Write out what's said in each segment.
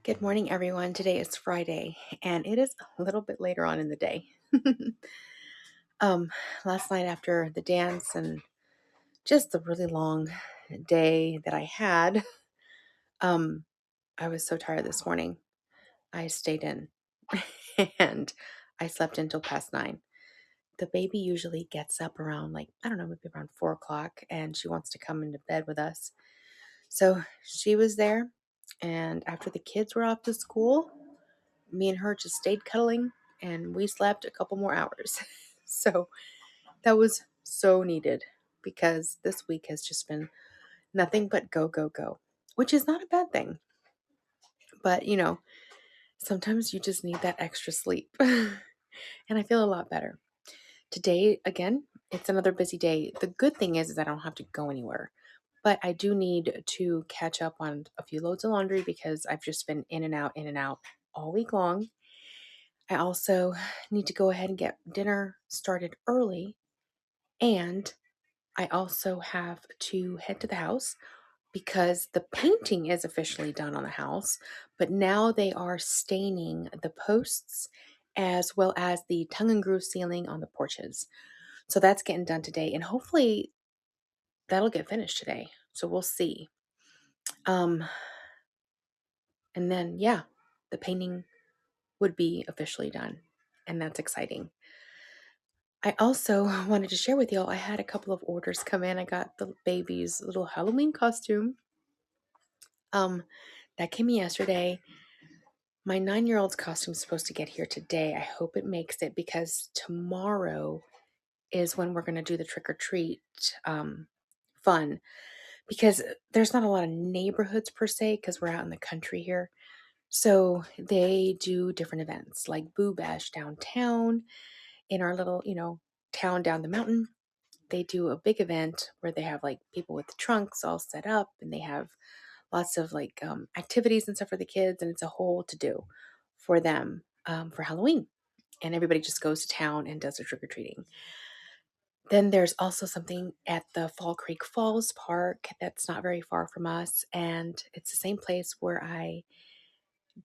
Good morning, everyone. Today is Friday, and it is a little bit later on in the day. um, Last night after the dance and just the really long day that I had, um, I was so tired this morning. I stayed in and I slept until past 9. The baby usually gets up around I don't know, maybe around 4 o'clock, and she wants to come into bed with us. So she was there, and after the kids were off to school, me and her just stayed cuddling and we slept a couple more hours. So that was so needed because this week has just been nothing but go, go, go, which is not a bad thing. But, sometimes you just need that extra sleep. And I feel a lot better. Today, again, it's another busy day. The good thing is I don't have to go anywhere. But I do need to catch up on a few loads of laundry because I've just been in and out all week long. I also need to go ahead and get dinner started early. And I also have to head to the house because the painting is officially done on the house, but now they are staining the posts as well as the tongue and groove ceiling on the porches. So that's getting done today, and hopefully that'll get finished today. So we'll see. Um, and then yeah, the painting would be officially done, and that's exciting. I also wanted to share with y'all, I had a couple of orders come in. I got the baby's little Halloween costume. That came in yesterday. My 9-year-old's costume is supposed to get here today. I hope it makes it because tomorrow is when we're going to do the trick or treat fun. Because there's not a lot of neighborhoods per se because we're out in the country here. So they do different events like Boo Bash downtown in our little, town down the mountain. They do a big event where they have people with trunks all set up, and they have lots of activities and stuff for the kids, and it's a whole to do for them for Halloween. And everybody just goes to town and does their trick-or-treating. Then there's also something at the Fall Creek Falls Park that's not very far from us, and it's the same place where I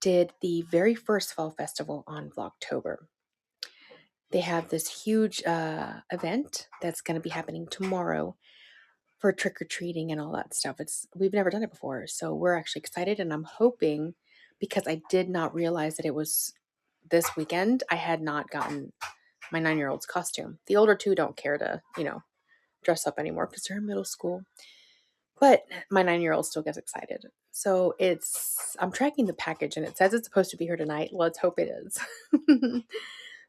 did the very first fall festival on Vlogtober. They have this huge event that's going to be happening tomorrow for trick-or-treating and all that stuff. We've never done it before, so we're actually excited, and I'm hoping, because I did not realize that it was this weekend, I had not gotten my 9-year-old's costume. The older two don't care to, dress up anymore because they're in middle school. But my 9-year-old still gets excited. So I'm tracking the package and it says it's supposed to be here tonight. Let's hope it is.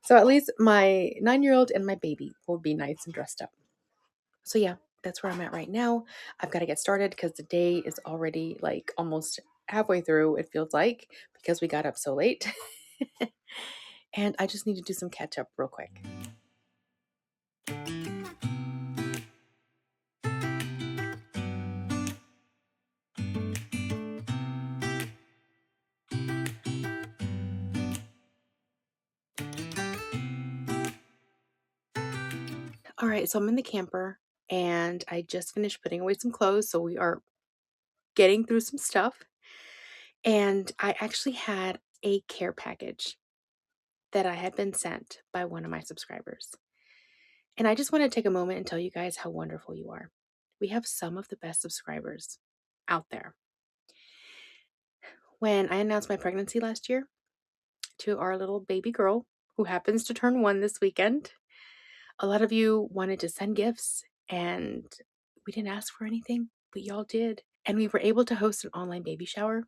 So at least my 9-year-old and my baby will be nice and dressed up. So yeah, that's where I'm at right now. I've got to get started because the day is already almost halfway through, it feels like, because we got up so late. And I just need to do some catch up real quick. All right, so I'm in the camper and I just finished putting away some clothes. So we are getting through some stuff. And I actually had a care package that I had been sent by one of my subscribers. And I just want to take a moment and tell you guys how wonderful you are. We have some of the best subscribers out there. When I announced my pregnancy last year to our little baby girl, who happens to turn 1 this weekend, a lot of you wanted to send gifts, and we didn't ask for anything, but y'all did. And we were able to host an online baby shower.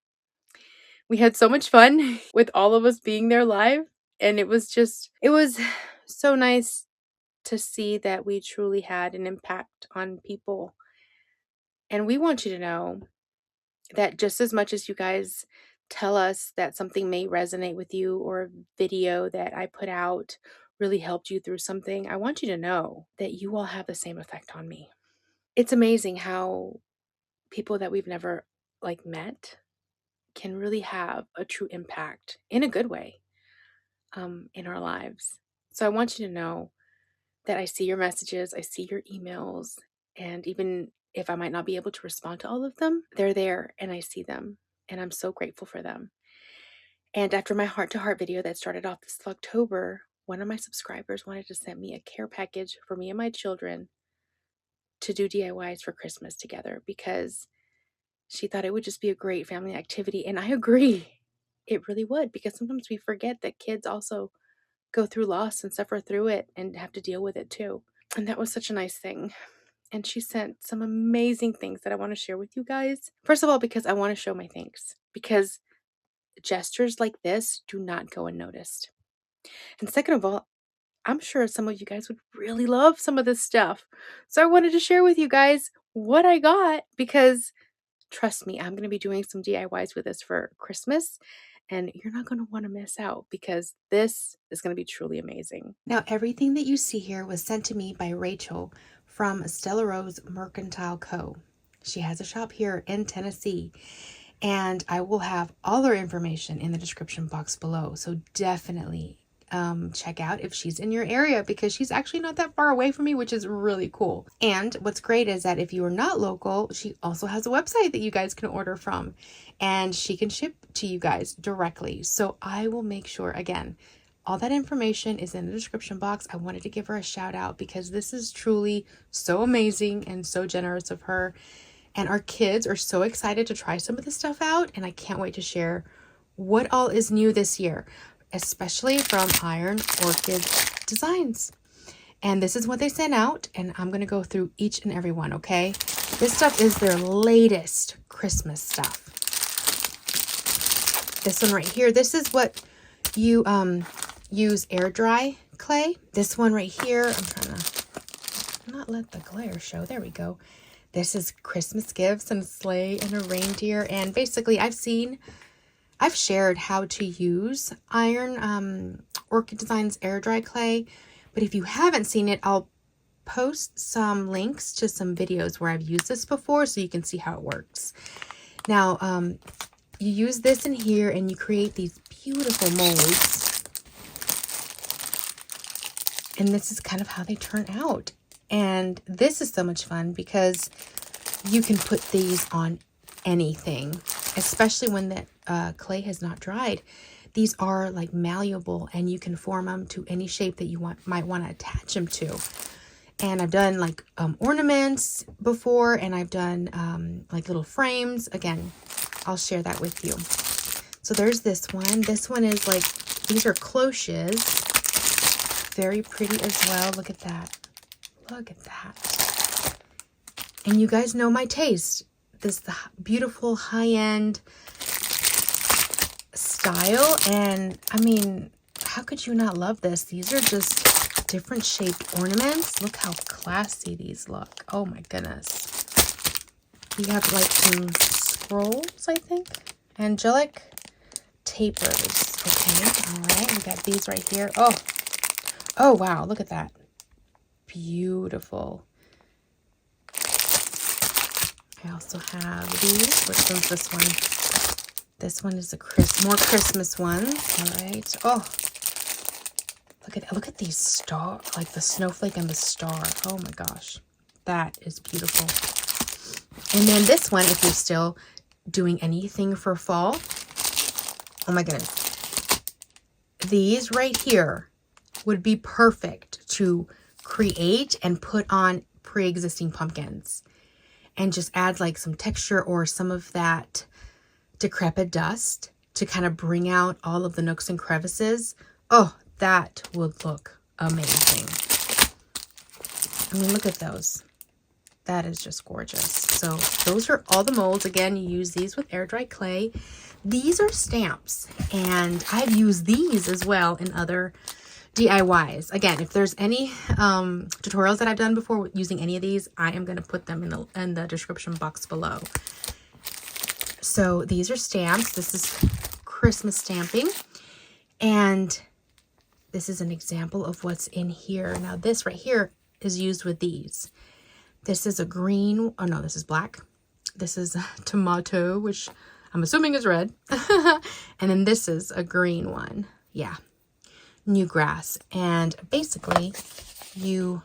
We had so much fun with all of us being there live. And it was so nice to see that we truly had an impact on people. And we want you to know that just as much as you guys tell us that something may resonate with you, or a video that I put out really helped you through something, I want you to know that you all have the same effect on me. It's amazing how people that we've never met can really have a true impact in a good way in our lives. So I want you to know that I see your messages, I see your emails, and even if I might not be able to respond to all of them, they're there and I see them, and I'm so grateful for them. And after my heart-to-heart video that started off this Vlogtober, one of my subscribers wanted to send me a care package for me and my children to do DIYs for Christmas together because she thought it would just be a great family activity. And I agree. It really would, because sometimes we forget that kids also go through loss and suffer through it and have to deal with it too. And that was such a nice thing. And she sent some amazing things that I want to share with you guys. First of all, because I want to show my thanks, because gestures like this do not go unnoticed. And second of all, I'm sure some of you guys would really love some of this stuff. So I wanted to share with you guys what I got, because trust me, I'm going to be doing some DIYs with this for Christmas, and you're not going to want to miss out because this is going to be truly amazing. Now, everything that you see here was sent to me by Rachel from Stella Rose Mercantile Co. She has a shop here in Tennessee, and I will have all her information in the description box below. So definitely check out if she's in your area, because she's actually not that far away from me, which is really cool. And what's great is that if you are not local, she also has a website that you guys can order from, and she can ship to you guys directly. So I will make sure, again, all that information is in the description box. I wanted to give her a shout out because this is truly so amazing and so generous of her. And our kids are so excited to try some of this stuff out, and I can't wait to share what all is new this year, especially from Iron Orchid Designs. And this is what they sent out, and I'm going to go through each and every one, okay? This stuff is their latest Christmas stuff. This one right here, this is what you use air dry clay. This one right here, I'm trying to not let the glare show. There we go. This is Christmas gifts and a sleigh and a reindeer. And basically I've shared how to use Iron Orchid Designs air dry clay. But if you haven't seen it, I'll post some links to some videos where I've used this before so you can see how it works. Now, you use this in here and you create these beautiful molds. And this is kind of how they turn out. And this is so much fun because you can put these on anything, especially when the clay has not dried. These are like malleable, and you can form them to any shape that you might want to attach them to. And I've done like ornaments before, and I've done like little frames. Again, I'll share that with you. So there's this one. This one is like, these are cloches. Very pretty as well. Look at that. Look at that. And you guys know my taste. This beautiful high-end style. And I mean, how could you not love this? These are just different shaped ornaments. Look how classy these look. Oh my goodness. You have like some scrolls, I think. Angelic tapers. Okay. All right. We got these right here. Oh, wow. Look at that. Beautiful. I also have these. Which one's this one? This one is a more Christmas one. All right. Oh, look at these stars, like the snowflake and the star. Oh my gosh, that is beautiful. And then this one, if you're still doing anything for fall, oh my goodness, these right here would be perfect to create and put on pre-existing pumpkins, and just add like some texture or some of that decrepit dust to kind of bring out all of the nooks and crevices. Oh, that would look amazing. I mean, look at those. That is just gorgeous. So those are all the molds. Again, you use these with air dry clay. These are stamps, and I've used these as well in other DIYs. Again, if there's any tutorials that I've done before using any of these, I am going to put them in the description box below. So these are stamps. This is Christmas stamping, and this is an example of what's in here. Now this right here is used with these. This is a green, oh no, this is black. This is a tomato, which I'm assuming is red. And then this is a green one. Yeah. New grass. And basically you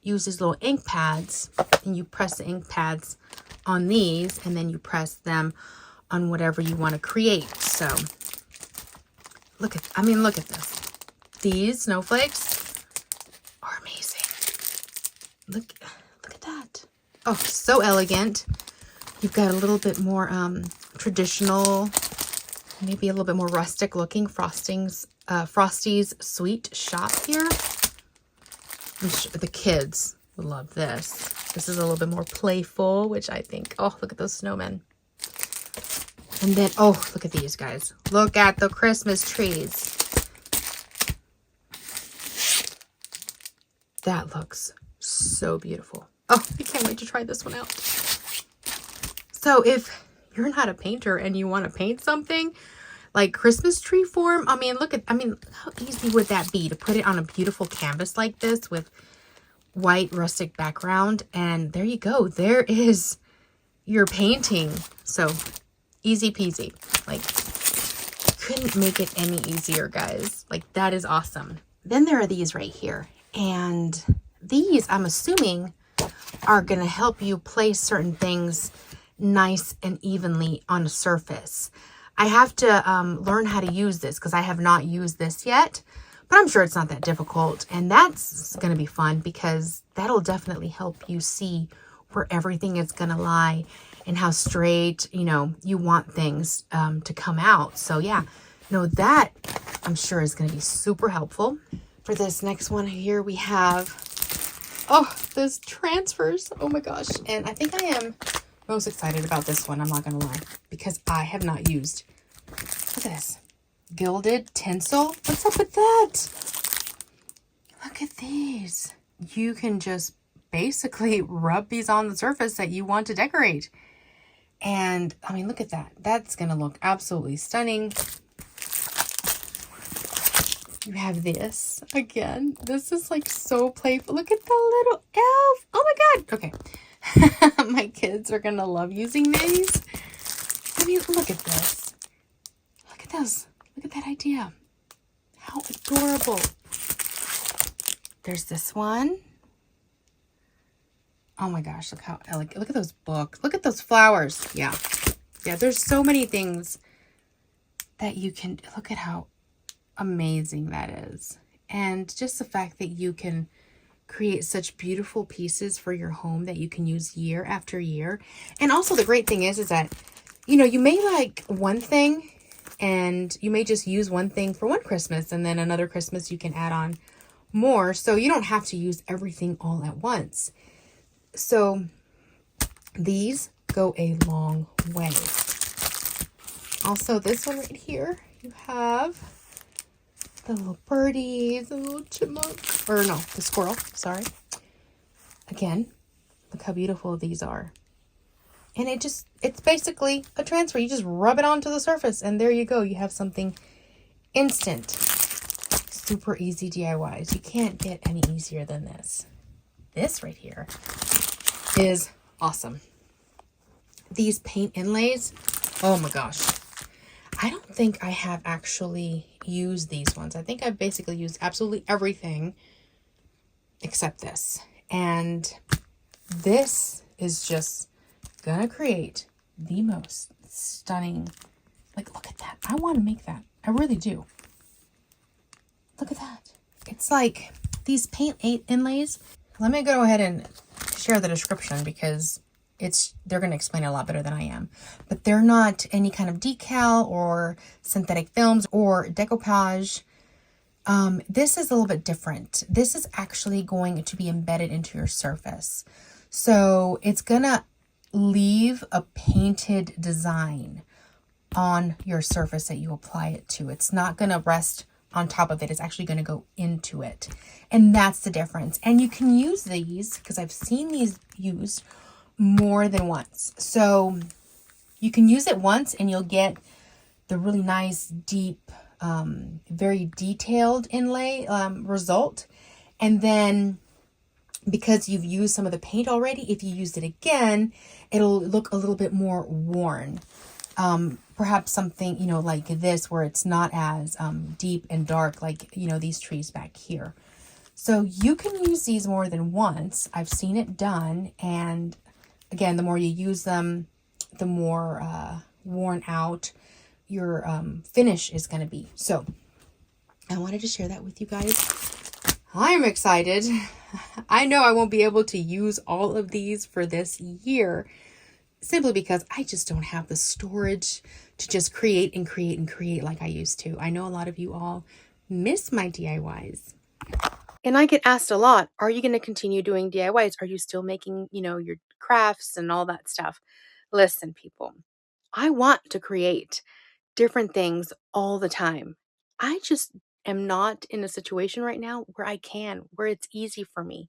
use these little ink pads, and you press the ink pads on these, and then you press them on whatever you want to create. So look at this. These snowflakes are amazing. Look at that. Oh, so elegant. You've got a little bit more traditional, maybe a little bit more rustic looking Frosty's Sweet Shop here. I'm sure the kids would love this. This is a little bit more playful, which I think, oh, look at those snowmen. And then, oh, look at these guys. Look at the Christmas trees. That looks so beautiful. Oh, I can't wait to try this one out. So if you're not a painter and you want to paint something like Christmas tree form, I mean, how easy would that be to put it on a beautiful canvas like this with white rustic background? And there you go. There is your painting. So easy peasy. Like, couldn't make it any easier, guys. Like, that is awesome. Then there are these right here. And these, I'm assuming, are going to help you place certain things nice and evenly on a surface. I have to learn how to use this because I have not used this yet, but I'm sure it's not that difficult. And that's going to be fun because that'll definitely help you see where everything is going to lie and how straight, you know, you want things to come out. So yeah, no, that I'm sure is going to be super helpful. For this next one here, we have, oh, those transfers. Oh my gosh. And I think I am most excited about this one, I'm not going to lie, because I have not used, look at this, gilded tinsel. What's up with that? Look at these. You can just basically rub these on the surface that you want to decorate. And I mean, look at that. That's going to look absolutely stunning. You have this again. This is like so playful. Look at the little elf. Oh my God. Okay. My kids are gonna love using these. I mean, look at this. Look at those. Look at that idea. How adorable. There's this one. Oh my gosh, look how elegant. Look at those books. Look at those flowers. Yeah. Yeah, there's so many things that you can, look at how amazing that is. And just the fact that you can create such beautiful pieces for your home that you can use year after year. And also the great thing is that, you know, you may like one thing and you may just use one thing for one Christmas, and then another Christmas you can add on more. So you don't have to use everything all at once. So these go a long way. Also, this one right here, you have the little birdies, the little chipmunk, or no, the squirrel, sorry. Again, look how beautiful these are. And it's basically a transfer. You just rub it onto the surface and there you go. You have something instant. Super easy DIYs. You can't get any easier than this. This right here is awesome. These paint inlays, oh my gosh. I don't think I have actually used these ones. I think I've basically used absolutely everything except this. And this is just gonna create the most stunning, like, look at that. I want to make that. I really do. Look at that. It's like these paint inlays. Let me go ahead and share the description because they're going to explain it a lot better than I am. But they're not any kind of decal or synthetic films or decoupage. This is a little bit different. This is actually going to be embedded into your surface. So it's going to leave a painted design on your surface that you apply it to. It's not going to rest on top of it. It's actually going to go into it. And that's the difference. And you can use these, because I've seen these used more than once. So you can use it once and you'll get the really nice, deep, very detailed inlay result. And then because you've used some of the paint already, if you used it again, it'll look a little bit more worn. Perhaps something, you know, like this, where it's not as deep and dark, like, you know, these trees back here. So you can use these more than once. I've seen it done. And again, the more you use them, the more worn out your finish is going to be. So I wanted to share that with you guys. I'm excited. I know I won't be able to use all of these for this year simply because I just don't have the storage to just create and create and create like I used to. I know a lot of you all miss my DIYs. And I get asked a lot, are you going to continue doing DIYs? Are you still making, your crafts and all that stuff? Listen, people, I want to create different things all the time. I just am not in a situation right now where it's easy for me.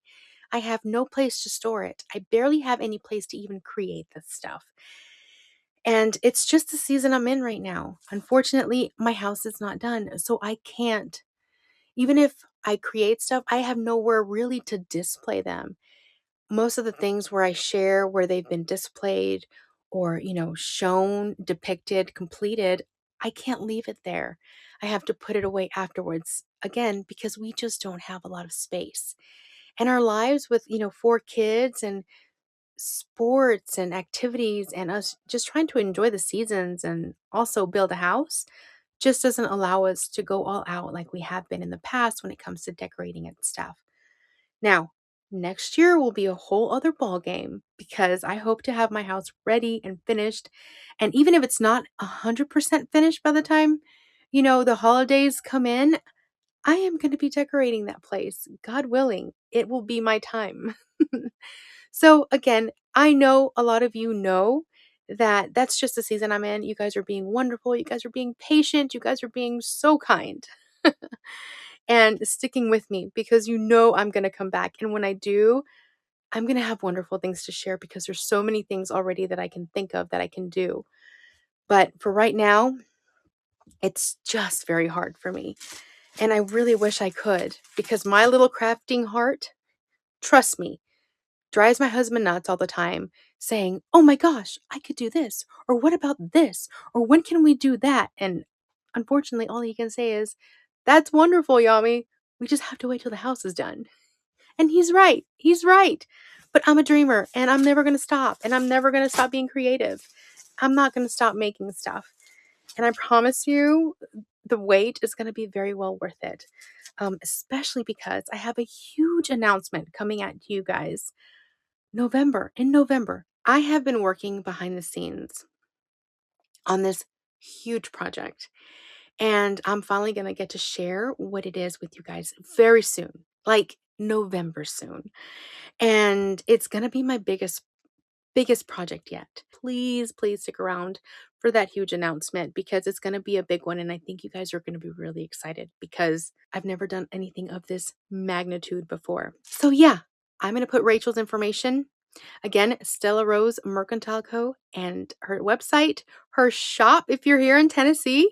I have no place to store it. I barely have any place to even create this stuff. And it's just the season I'm in right now. Unfortunately, my house is not done, so I can't. Even if I create stuff, I have nowhere really to display them. Most of the things where I share where they've been displayed or, shown, depicted, completed, I can't leave it there. I have to put it away afterwards again because we just don't have a lot of space. And our lives with, 4 kids and sports and activities and us just trying to enjoy the seasons and also build a house just doesn't allow us to go all out like we have been in the past when it comes to decorating and stuff. Now, next year will be a whole other ball game because I hope to have my house ready and finished. And even if it's not 100% finished by the time, the holidays come in, I am going to be decorating that place. God willing, it will be my time. So again, I know a lot of you know that that's just the season I'm in. You guys are being wonderful. You guys are being patient. You guys are being so kind and sticking with me because I'm going to come back. And when I do, I'm going to have wonderful things to share because there's so many things already that I can think of that I can do. But for right now, it's just very hard for me. And I really wish I could because my little crafting heart, trust me, drives my husband nuts all the time saying, "Oh my gosh, I could do this." Or "What about this?" Or "When can we do that?" And unfortunately, all he can say is, "That's wonderful, Yami. We just have to wait till the house is done." And he's right. He's right. But I'm a dreamer and I'm never going to stop. And I'm never going to stop being creative. I'm not going to stop making stuff. And I promise you, the wait is going to be very well worth it. Especially because I have a huge announcement coming at you guys. In November, I have been working behind the scenes on this huge project. And I'm finally going to get to share what it is with you guys very soon, like November soon. And it's going to be my biggest project yet. Please, please stick around for that huge announcement because it's going to be a big one. And I think you guys are going to be really excited because I've never done anything of this magnitude before. So yeah, I'm going to put Rachel's information. Again, Stella Rose Mercantile Co. and her website, her shop if you're here in Tennessee.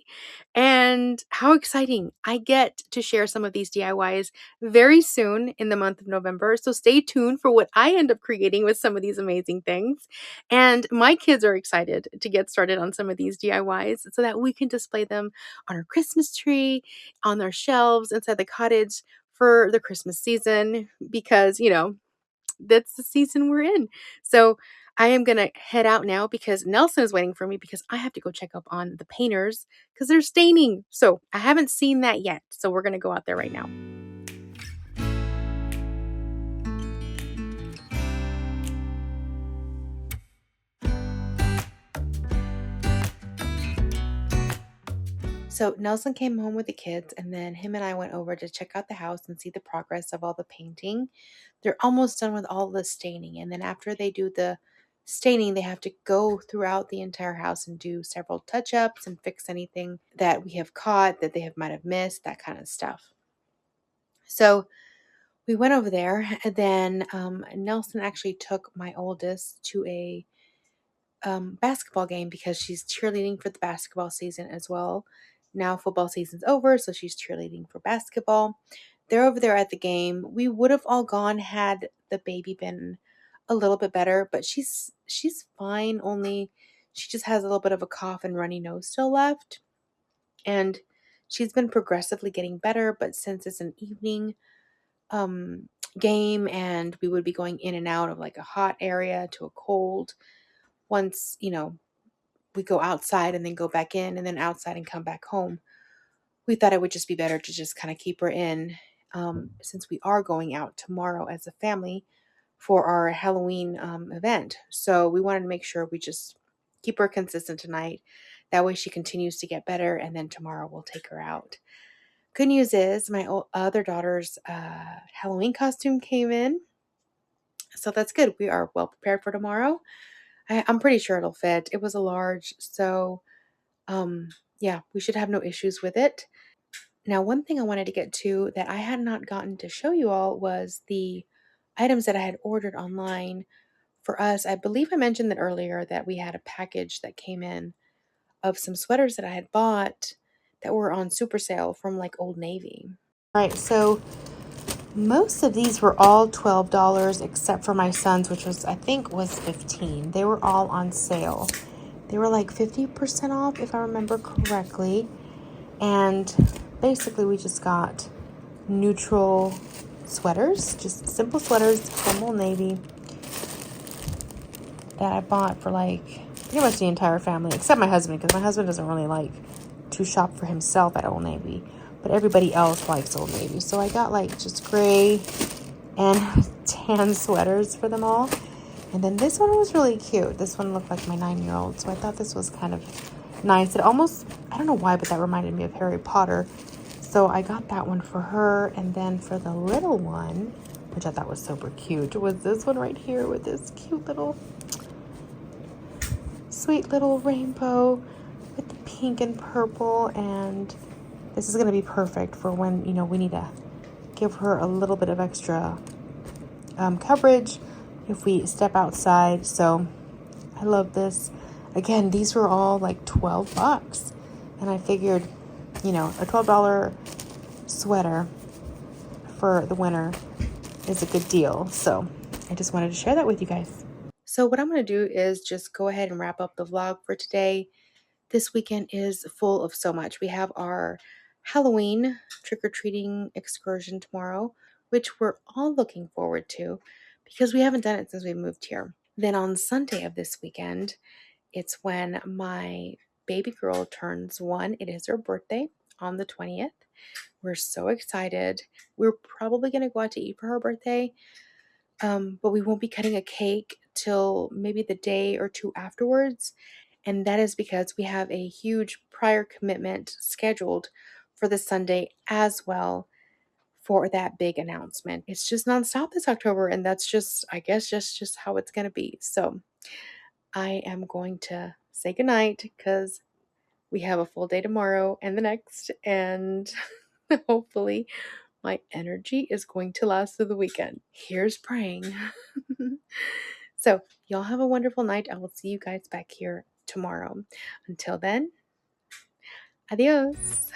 And how exciting. I get to share some of these DIYs very soon in the month of November. So stay tuned for what I end up creating with some of these amazing things. And my kids are excited to get started on some of these DIYs so that we can display them on our Christmas tree, on our shelves inside the cottage for the Christmas season because, that's the season we're in. So I am going to head out now because Nelson is waiting for me because I have to go check up on the painters because they're staining. So I haven't seen that yet. So we're going to go out there right now. So Nelson came home with the kids and then him and I went over to check out the house and see the progress of all the painting. They're almost done with all the staining. And then after they do the staining, they have to go throughout the entire house and do several touch-ups and fix anything that we have caught that they might have missed, that kind of stuff. So we went over there and then Nelson actually took my oldest to a basketball game because she's cheerleading for the basketball season as well. Now football season's over, so she's cheerleading for basketball. They're over there at the game. We would have all gone had the baby been a little bit better, but she's fine. Only she just has a little bit of a cough and runny nose still left. And she's been progressively getting better, but since it's an evening game and we would be going in and out of like a hot area to a cold once, we go outside and then go back in and then outside and come back home. We thought it would just be better to just kind of keep her in, since we are going out tomorrow as a family for our Halloween event. So we wanted to make sure we just keep her consistent tonight. That way she continues to get better, and then tomorrow we'll take her out. Good news is my other daughter's Halloween costume came in. So that's good. We are well prepared for tomorrow. I'm pretty sure it'll fit. It was a large, so yeah, we should have no issues with it. Now, one thing I wanted to get to that I had not gotten to show you all was the items that I had ordered online for us. I believe I mentioned that earlier, that we had a package that came in of some sweaters that I had bought that were on super sale from like Old Navy. All right, so most of these were all $12 except for my son's, which was, I think, was $15. They were all on sale. They were like 50% off, if I remember correctly. And basically we just got neutral sweaters, just simple sweaters from Old Navy that I bought for like pretty much the entire family, except my husband, because my husband doesn't really like to shop for himself at Old Navy, but everybody else likes Old Navy. So I got like just gray and tan sweaters for them all. And then this one was really cute. This one looked like my 9-year-old, so I thought this was kind of nice. It almost, I don't know why, but that reminded me of Harry Potter. So I got that one for her. And then for the little one, which I thought was super cute, was this one right here with this cute little, sweet little rainbow with the pink and purple. And this is going to be perfect for when, you know, we need to give her a little bit of extra coverage if we step outside. So I love this. Again, these were all like $12. And I figured, you know, a $12 sweater for the winter is a good deal. So I just wanted to share that with you guys. So what I'm going to do is just go ahead and wrap up the vlog for today. This weekend is full of so much. We have our Halloween trick-or-treating excursion tomorrow, which we're all looking forward to because we haven't done it since we moved here. Then on Sunday of this weekend, it's when my baby girl turns 1. It is her birthday on the 20th. We're so excited. We're probably going to go out to eat for her birthday, but we won't be cutting a cake till maybe the day or two afterwards. And that is because we have a huge prior commitment scheduled for the Sunday as well for that big announcement. It's just nonstop this October, and that's just, I guess, just how it's going to be. So I am going to say goodnight because we have a full day tomorrow and the next, and hopefully my energy is going to last through the weekend. Here's praying. So y'all have a wonderful night. I will see you guys back here tomorrow. Until then, adios.